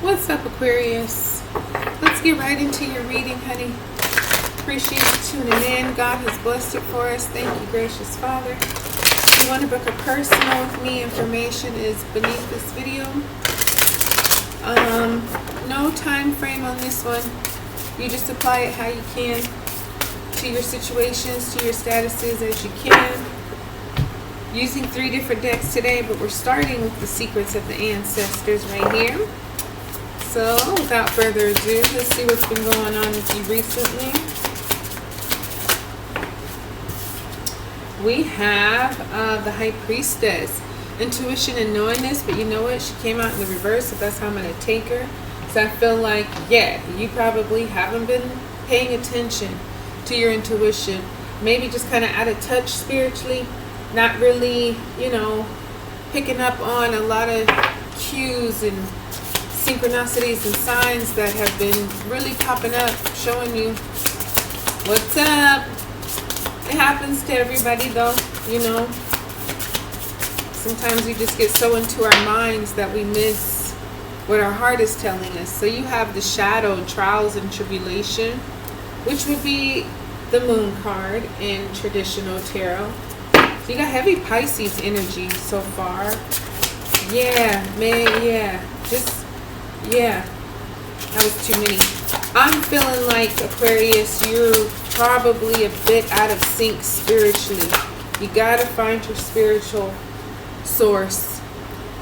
What's up, Aquarius? Let's get right into your reading, honey. Appreciate you tuning in. God has blessed it for us. Thank you, gracious Father. If you want to book a personal with me, information is beneath this video. No time frame on this one. You just apply it how you can to your situations, to your statuses as you can. Using 3 different decks today, but we're starting with the secrets of the ancestors right here. So without further ado, let's see what's been going on with you recently. We have the High Priestess. Intuition and knowingness, but you know what? She came out in the reverse, so that's how I'm going to take her. So I feel like, yeah, you probably haven't been paying attention to your intuition. Maybe just kind of out of touch spiritually. Not really, you know, picking up on a lot of cues and synchronicities and signs that have been really popping up, showing you what's up. It happens to everybody though, you know. Sometimes we just get so into our minds that we miss what our heart is telling us. So you have the shadow, trials and tribulation, which would be the moon card in traditional tarot. So you got heavy Pisces energy so far. Yeah, man, yeah. Yeah, that was too many. I'm feeling like, Aquarius, you're probably a bit out of sync spiritually. You gotta find your spiritual source.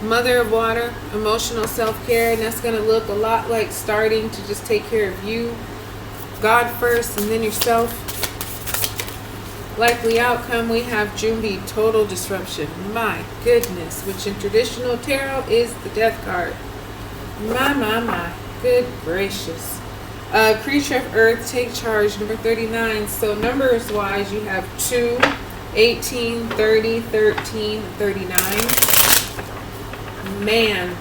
Mother of water, emotional self-care, and that's gonna look a lot like starting to just take care of you. God first and then yourself. Likely outcome, we have Junbi, total disruption. My goodness, which in traditional tarot is the death card. My. Good gracious. Creature of Earth, take charge, number 39. So numbers wise, you have 2, 18, 30, 13, 39. Man,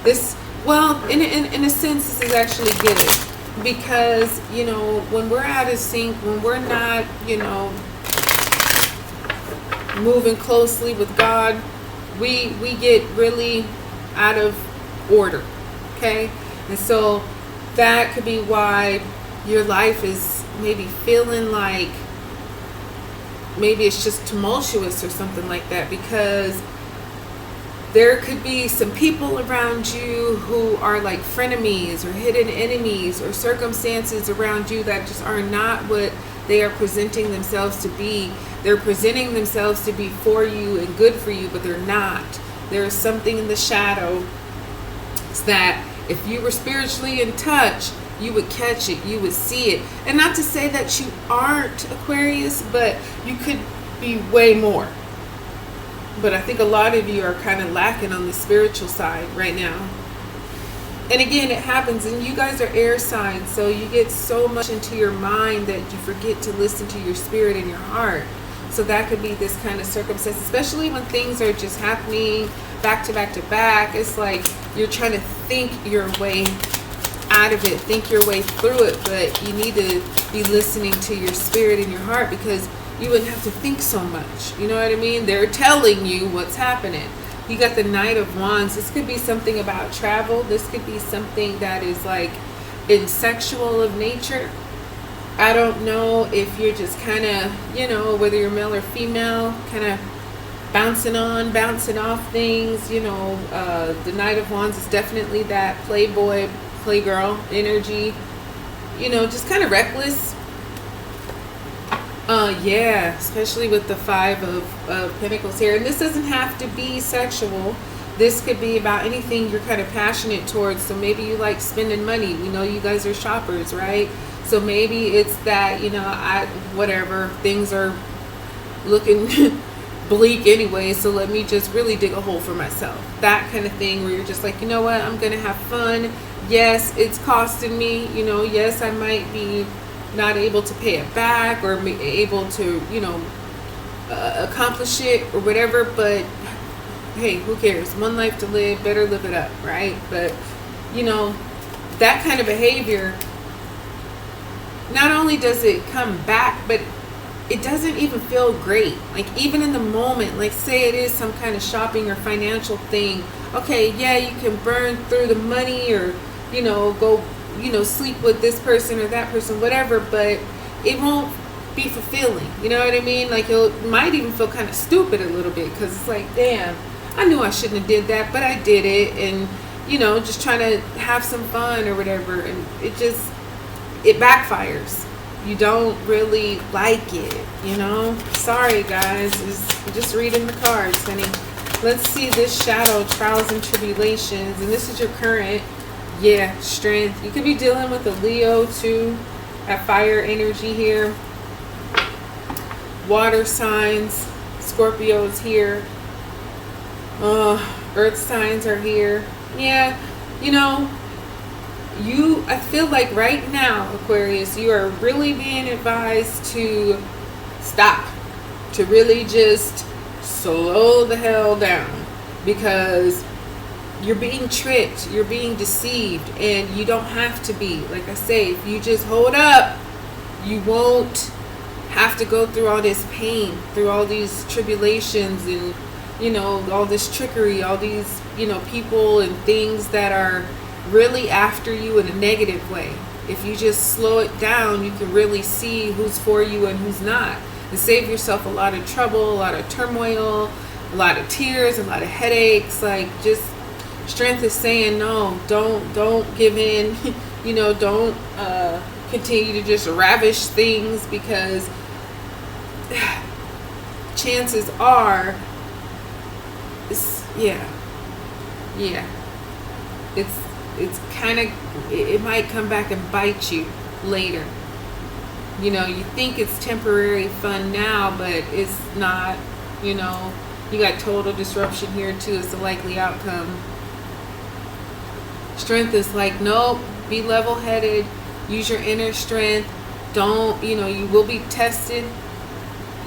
this, well, in a sense, this is actually good. Because, you know, when we're out of sync, when we're not, you know, moving closely with God, we get really out of order, okay? And so that could be why your life is maybe feeling like maybe it's just tumultuous or something like that, because there could be some people around you who are like frenemies or hidden enemies, or circumstances around you that just are not what they are presenting themselves to be. They're presenting themselves to be for you and good for you, but they're not. There is something in the shadow that if you were spiritually in touch, you would catch it, you would see it. And not to say that you aren't, Aquarius, but you could be way more. But I think a lot of you are kind of lacking on the spiritual side right now. And again, it happens, and you guys are air signs, so you get so much into your mind that you forget to listen to your spirit and your heart. So that could be this kind of circumstance, especially when things are just happening back to back to back. It's like you're trying to think your way out of it, think your way through it, but you need to be listening to your spirit and your heart, because you wouldn't have to think so much. You know what I mean? They're telling you what's happening. You got the Knight of Wands. This could be something about travel. This could be something that is like in sexual of nature. I don't know if you're just kind of, you know, whether you're male or female, kind of bouncing on, bouncing off things. You know, the Knight of Wands is definitely that playboy, playgirl energy. You know, just kind of reckless. Yeah, especially with the 5 of Pentacles here. And this doesn't have to be sexual. This could be about anything you're kind of passionate towards. So maybe you like spending money. We know you guys are shoppers, right? So maybe it's that, you know, whatever, things are looking bleak anyway, so let me just really dig a hole for myself. That kind of thing where you're just like, you know what, I'm going to have fun. Yes, it's costing me, you know, yes, I might be not able to pay it back or be able to, you know, accomplish it or whatever, but hey, who cares? One life to live, better live it up, right? But, you know, that kind of behavior, not only does it come back, but it doesn't even feel great. Like even in the moment, like say it is some kind of shopping or financial thing. Okay, yeah, you can burn through the money or, you know, go, you know, sleep with this person or that person, whatever, but it won't be fulfilling. You know what I mean? Like it might even feel kind of stupid a little bit because it's like, damn, I knew I shouldn't have did that, but I did it. And, you know, just trying to have some fun or whatever. And it backfires. You don't really like it, you know? Sorry, guys. I'm just reading the cards, honey. Let's see this shadow, trials and tribulations. And this is your current, yeah, strength. You could be dealing with a Leo, too. That fire energy here. Water signs. Scorpio's here. Earth signs are here. Yeah, you know, I feel like right now, Aquarius, you are really being advised to stop, to really just slow the hell down, because you're being tricked, you're being deceived, and you don't have to be. Like I say, if you just hold up, you won't have to go through all this pain, through all these tribulations, and, you know, all this trickery, all these, you know, people and things that are really after you in a negative way. If you just slow it down, you can really see who's for you and who's not, and save yourself a lot of trouble, a lot of turmoil, a lot of tears, a lot of headaches. Like, just strength is saying no, don't give in. You know, don't continue to just ravish things, because chances are it's kind of, it might come back and bite you later. You know, you think it's temporary fun now, but it's not. You know, you got total disruption here too. It's the likely outcome. Strength is like, nope, be level-headed, use your inner strength. Don't, you know, you will be tested.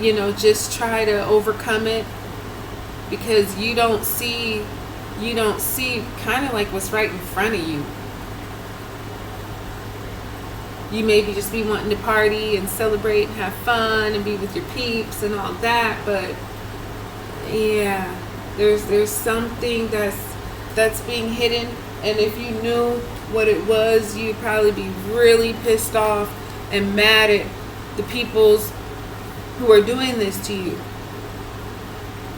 You know, just try to overcome it, because you don't see kind of like what's right in front of you. You maybe just be wanting to party and celebrate and have fun and be with your peeps and all that, but yeah, there's something that's being hidden, and if you knew what it was, you'd probably be really pissed off and mad at the peoples who are doing this to you.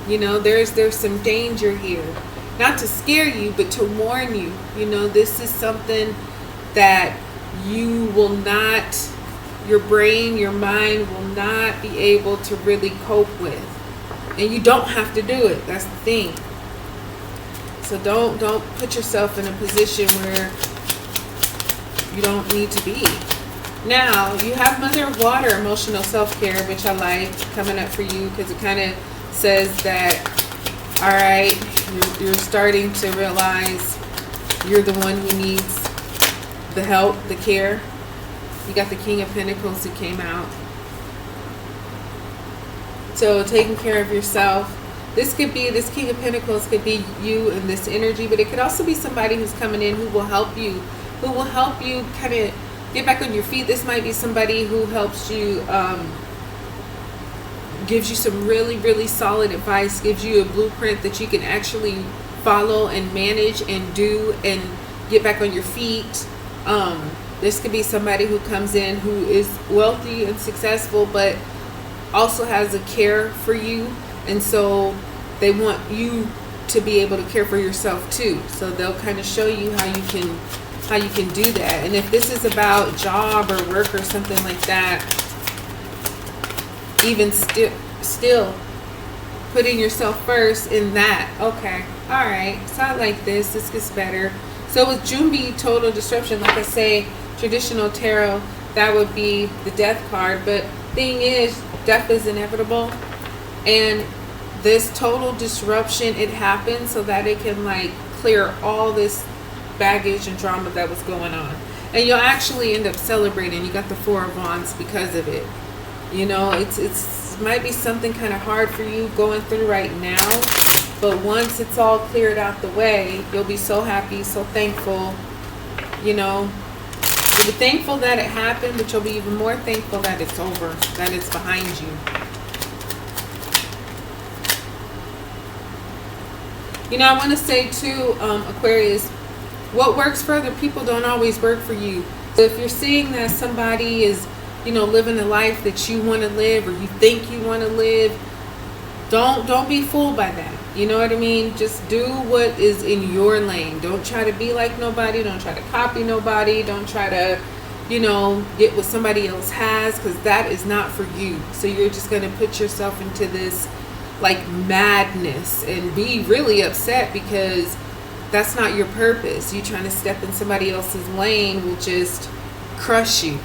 You know, there's some danger here. Not to scare you, but to warn you. You know, this is something that you will not, your brain, your mind will not be able to really cope with. And you don't have to do it. That's the thing. So don't put yourself in a position where you don't need to be. Now, you have Mother of Water, emotional self-care, which I like coming up for you, because it kind of says that, all right, you're starting to realize you're the one who needs the help, the care. You got the King of Pentacles who came out. So taking care of yourself. This King of Pentacles could be you in this energy, but it could also be somebody who's coming in who will help you kind of get back on your feet. This might be somebody who helps you, gives you some really, really solid advice, gives you a blueprint that you can actually follow and manage and do and get back on your feet. This could be somebody who comes in who is wealthy and successful, but also has a care for you, and so they want you to be able to care for yourself too. So they'll kind of show you how you can do that. And if this is about job or work or something like that, even still putting yourself first in that. Okay, all right, so I like this gets better. So with Junbi, total disruption, like I say, traditional tarot, that would be the death card. But thing is, death is inevitable, and this total disruption, it happens so that it can like clear all this baggage and drama that was going on, and you'll actually end up celebrating. You got the Four of Wands because of it. You know, it's might be something kind of hard for you going through right now, but once it's all cleared out the way, you'll be so happy, so thankful. You know, You'll be thankful that it happened, but you'll be even more thankful that it's over, that it's behind you. You know, I want to say too, Aquarius, what works for other people don't always work for you. So if you're seeing that somebody is, you know, living the life that you want to live, or you think you want to live, don't be fooled by that. You know what I mean? Just do what is in your lane. Don't try to be like nobody. Don't try to copy nobody. Don't try to, you know, get what somebody else has, because that is not for you. So you're just going to put yourself into this like madness and be really upset because that's not your purpose. You trying to step in somebody else's lane will just crush you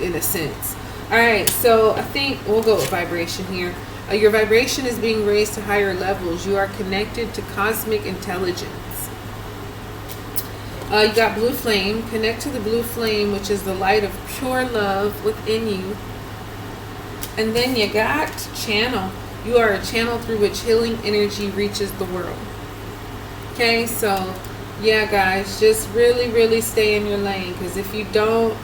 in a sense. All right, so I think we'll go with vibration here. Your vibration is being raised to higher levels. You are connected to cosmic intelligence. You got blue flame. Connect to the blue flame, which is the light of pure love within you. And then you got channel. You are a channel through which healing energy reaches the world. Okay, so yeah, guys, just really stay in your lane, because if you don't,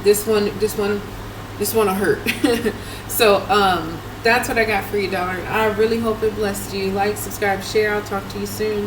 this one will hurt. So that's what I got for you, darling. I really hope it blessed you. Like, subscribe, share. I'll talk to you soon.